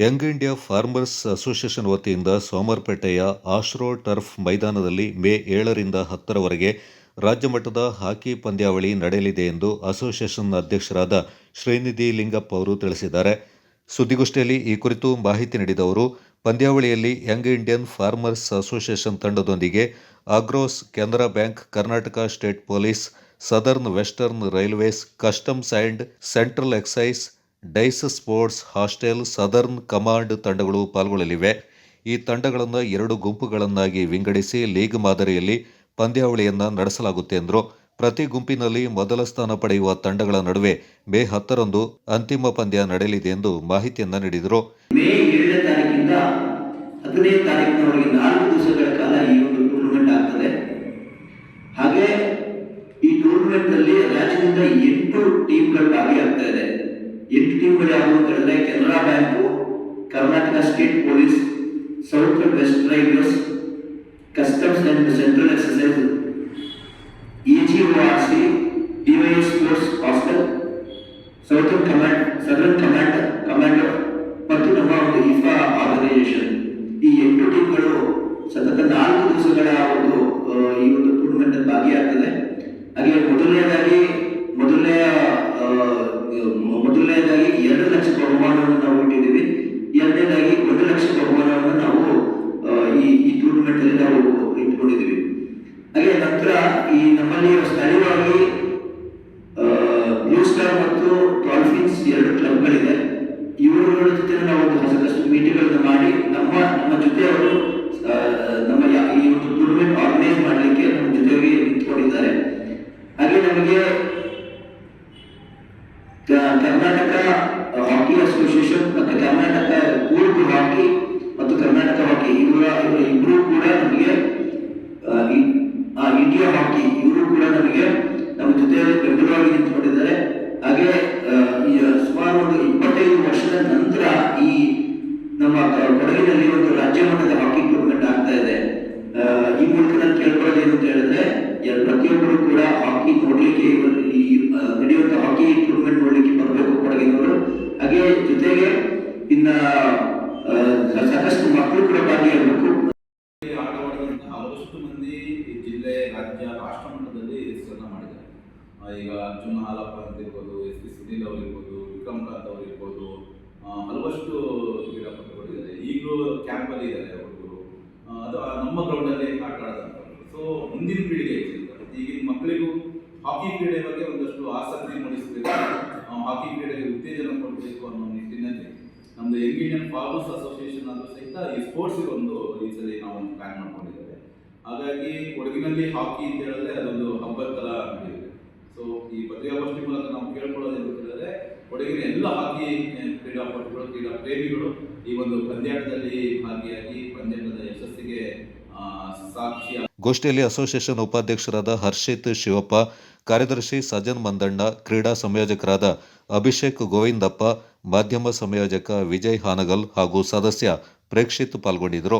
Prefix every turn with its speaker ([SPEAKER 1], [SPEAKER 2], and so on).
[SPEAKER 1] Young India farmers association ವತಿಯಿಂದ ಸೋಮವಾರಪೇಟೆಯ ಆಶ್ರೋ turf ಮೈದಾನದಲ್ಲಿ ಮೇ 7ರಿಂದ 10ರವರೆಗೆ ರಾಜ್ಯಮಟ್ಟದ ಹಾಕಿ ಪಂದ್ಯಾವಳಿ ನಡೆಯಲಿದೆ ಎಂದು ಅಸೋಸಿಯೇಷನ್ ಅಧ್ಯಕ್ಷರಾದ ಶ್ರೀನಿಧಿ ಲಿಂಗಪ್ಪ ಅವರು ತಿಳಿಸಿದ್ದಾರೆ. ಸುದ್ದಿಗೋಷ್ಠಿಯಲ್ಲಿ ಈ ಕುರಿತು ಮಾಹಿತಿ ನೀಡಿದ ಅವರು, ಪಂದ್ಯಾವಳಿಯಲ್ಲಿ ಯಂಗ್ ಇಂಡಿಯನ್ ಫಾರ್ಮರ್ಸ್ ಅಸೋಸಿಯೇಷನ್ ತಂಡದೊಂದಿಗೆ Agros, Canara bank, Karnataka state police, southern western railways, customs and central excise, DYES sports, hostel, southern command ತಂಡಗಳು ಪಾಲ್ಗೊಳ್ಳಲಿವೆ. ಈ ತಂಡಗಳನ್ನು 2 ಗುಂಪುಗಳನ್ನಾಗಿ ವಿಂಗಡಿಸಿ ಲೀಗ್ ಮಾದರಿಯಲ್ಲಿ ಪಂದ್ಯಾವಳಿಯನ್ನು ನಡೆಸಲಾಗುತ್ತೆ ಎಂದರು. ಪ್ರತಿ ಗುಂಪಿನಲ್ಲಿ ಮೊದಲ ಸ್ಥಾನ ಪಡೆಯುವ ತಂಡಗಳ ನಡುವೆ ಮೇ 10ರಂದು ಅಂತಿಮ ಪಂದ್ಯ ನಡೆಯಲಿದೆ ಎಂದು ಮಾಹಿತಿಯನ್ನು ನೀಡಿದರು.
[SPEAKER 2] ಮೇ 7ನೇ ತಾರೀಕಿಂದ 15ನೇ ತಾರೀಕಿನವರೆಗೆ 4 ದಿವಸಗಳ ಕಾಲ ಈ ಒಂದು ಟೂರ್ನಮೆಂಟ್ ಆಗ್ತದೆ. ಹಾಗೆ ಈ ಟೂರ್ನಮೆಂಟ್ ನಲ್ಲಿ ರಾಜ್ಯದಿಂದ 8 ಟೀಮ್ಗಳು ಭಾಗಿಯಾಗ್ತಾ ಇದೆ. 8 ಟೀಮ್ಗಳು ಯಾವುದು ಅಂತ ಹೇಳಿದ್ರೆ Canara bank, Karnataka state police, south west railways, customs and central excise, EGORC, DYS sports hostel, southern commander ಮತ್ತು ನಮ್ಮ ಒಂದು IFA ಆರ್ಗನೈಸೇಷನ್. ಈ 8 ಟೀಮ್ಗಳು ಸತತ 4 ದಿವಸಗಳ ಒಂದು ಈ ಒಂದು ಟೂರ್ನಮೆಂಟ್ ಭಾಗಿಯಾಗ್ತದೆ. ಹಾಗೆ ಮೊದಲನೇದಾಗಿ 2 ಲಕ್ಷ ಬಹುಮಾನವನ್ನು ನಾವು ಇಟ್ಟಿದ್ದೀವಿ. ಎರಡನೇದಾಗಿ 1 ಲಕ್ಷ ಬಹುಮಾನವನ್ನು ನಾವು ಈ ಟೂರ್ನಮೆಂಟ್ ಅಲ್ಲಿ ನಾವು ಇಟ್ಕೊಂಡಿದ್ದೀವಿ. ಹಾಗೆ ನಂತರ ಈ ನಮ್ಮಲ್ಲಿ ಸ್ಥಳೀಯವಾಗಿ ಬ್ಲೂ ಸ್ಟಾರ್ ಮತ್ತು ಡಾಲ್ಫಿನ್ಸ್ 2 ಕ್ಲಬ್ಗಳಿದೆ. ಇವರುಗಳ ಜೊತೆ ನಾವು ಸಾಕಷ್ಟು ಮೀಟಿಂಗ್ಗಳನ್ನು ಮಾಡಿ ನಮ್ಮ ಜೊತೆ ಅವರು ನಮ್ಮ ಈ ಒಂದು ಟೂರ್ನಮೆಂಟ್ ಆರ್ಗನೈಸ್ ಮಾಡಲಿಕ್ಕೆ ನಮ್ಮ ಜೊತೆಗೆ ನಿಂತ್ಕೊಂಡಿದ್ದಾರೆ. ಹಾಗೆ ನಮಗೆ ಕರ್ನಾಟಕ ಹಾಕಿ ಅಸೋಸಿಯೇಷನ್ ಮತ್ತು ಕರ್ನಾಟಕ ಕೂರ್ಗ್ ಹಾಕಿ ಮತ್ತು ಕರ್ನಾಟಕ ಹಾಕಿ ಇಬ್ಬರು ಕೂಡ ನಮಗೆ ಇಂಡಿಯಾ ಹಾಕಿ ಇವರು ಕೂಡ ನಮಗೆ ನಮ್ಮ ಜೊತೆಯಲ್ಲಿ ಬೆಂಬಲವಾಗಿ ನಿಂತ್ಕೊಂಡಿದ್ದಾರೆ. ಹಾಗೆ ಸುಮಾರು ಒಂದು 25 ವರ್ಷದ ನಂತರ ಈ ನಮ್ಮ ಕೊಡಗಿನಲ್ಲಿ ಒಂದು ರಾಜ್ಯ ಮಟ್ಟದ ಹಾಕಿ ಟೂರ್ನಮೆಂಟ್ ಆಗ್ತಾ ಇದೆ. ಈ ಮೂಲಕ ನಾನು ಕೇಳ್ಕೊಳ್ಳೋದು ಏನು ಅಂತ ಹೇಳಿದ್ರೆ, ಪ್ರತಿಯೊಬ್ಬರು ಕೂಡ ಹಾಕಿ ನೋಡ್ಲಿಕ್ಕೆ ನಡೆಯುವಂತ ಹಾಕಿ ಟೂರ್ನಮೆಂಟ್ ನೋಡ್ಲಿಕ್ಕೆ ಬರಬೇಕು ಕೊಡಗಿನವರು. ಹಾಗೆ ಜೊತೆಗೆ ಇನ್ನ ಸಾಕಷ್ಟು ಮಕ್ಕಳು ಕೂಡ ಭಾಗಿಯಾಗಬೇಕು.
[SPEAKER 3] ಹಲವಷ್ಟು ಮಂದಿ ಜಿಲ್ಲೆ, ರಾಜ್ಯ, ರಾಷ್ಟ್ರ ಮಟ್ಟದಲ್ಲಿ ಹೆಸರನ್ನ ಮಾಡಿದ್ದಾರೆ. ಈಗ ಅರ್ಜುನ್ ಹಾಲಪ್ಪ ಅಂತ ಇರ್ಬೋದು, SP ಸುನೀಲ್ ಅವರು ಇರ್ಬೋದು, ವಿಕ್ರಮ್ ಕಾಂತ್ ಅವರು ಇರ್ಬೋದು, ಹಲವಷ್ಟು ಕ್ರೀಡಾಪಟುಗಳು ಇದ್ದಾರೆ. ಈಗಲೂ ಕ್ಯಾಂಪಲ್ಲಿ ಇದ್ದಾರೆ ಹುಡುಗರು. ಅದು ನಮ್ಮ ಗ್ರೌಂಡಲ್ಲಿ ಆಟ ಆಡೋದಂಥವ್ರು. ಸೊ ಮುಂದಿನ ಪೀಳಿಗೆ ಈಗಿನ ಮಕ್ಕಳಿಗೂ ಹಾಕಿ ಕ್ರೀಡೆ ಬಗ್ಗೆ ಒಂದಷ್ಟು ಆಸಕ್ತಿ ಮೂಡಿಸಬೇಕು, ಹಾಕಿ ಕ್ರೀಡೆಗೆ ಉತ್ತೇಜನ ಕೊಡಬೇಕು ಅನ್ನೋ ನಿಟ್ಟಿನಲ್ಲಿ ನಮ್ದು ಯಂಗ್ ಇಂಡಿಯನ್ ಫಾರ್ಮರ್ಸ್ ಅಸೋಸಿಯೇಷನ್ ಆದರೂ ಸಹಿತ ಈ ಸ್ಪೋರ್ಟ್ಸ್ಗೆ ಒಂದು ಈ ಸಲ ನಾವು ಒಂದು ಪ್ಲಾನ್ ಮಾಡ್ಕೊಂಡಿದ್ದೇವೆ. ಹಾಗಾಗಿ ಕೊಡಗಿನಲ್ಲಿ ಹಾಕಿ ಅಂತ ಹೇಳಿದ್ರೆ ಅದೊಂದು ಹಬ್ಬದ ಥರ ನಡೆಯುತ್ತೆ. ಸೊ ಈ ಪತ್ರಿಕಾಗೋಷ್ಠಿ ಮೂಲಕ ನಾವು ಕೇಳ್ಕೊಳ್ಳೋದು ಅಂತ ಹೇಳಿದ್ರೆ, ಕೊಡಗಿನ ಎಲ್ಲ ಹಾಕಿ ಕ್ರೀಡಾಪಟುಗಳು, ಕ್ರೀಡಾ ಪ್ರೇಮಿಗಳು ಈ ಒಂದು ಪಂದ್ಯಾಟದಲ್ಲಿ ಭಾಗಿಯಾಗಿ ಪಂದ್ಯಾಟದ ಯಶಸ್ಸಿಗೆ ಸಾಕ್ಷಿ.
[SPEAKER 1] ಗೋಷ್ಠಿಯಲ್ಲಿ ಅಸೋಸಿಯೇಷನ್ ಉಪಾಧ್ಯಕ್ಷರಾದ ಹರ್ಷಿತ್ ಶಿವಪ್ಪ, ಕಾರ್ಯದರ್ಶಿ ಸಜ್ಜನ್ ಮಂದಣ್ಣ, ಕ್ರೀಡಾ ಸಂಯೋಜಕರಾದ ಅಭಿಷೇಕ್ ಗೋವಿಂದಪ್ಪ, ಮಾಧ್ಯಮ ಸಂಯೋಜಕ ವಿಜಯ್ ಹಾನಗಲ್ ಹಾಗೂ ಸದಸ್ಯ ಪ್ರೇಕ್ಷಿತ್ ಪಾಲ್ಗೊಂಡಿದ್ದರು.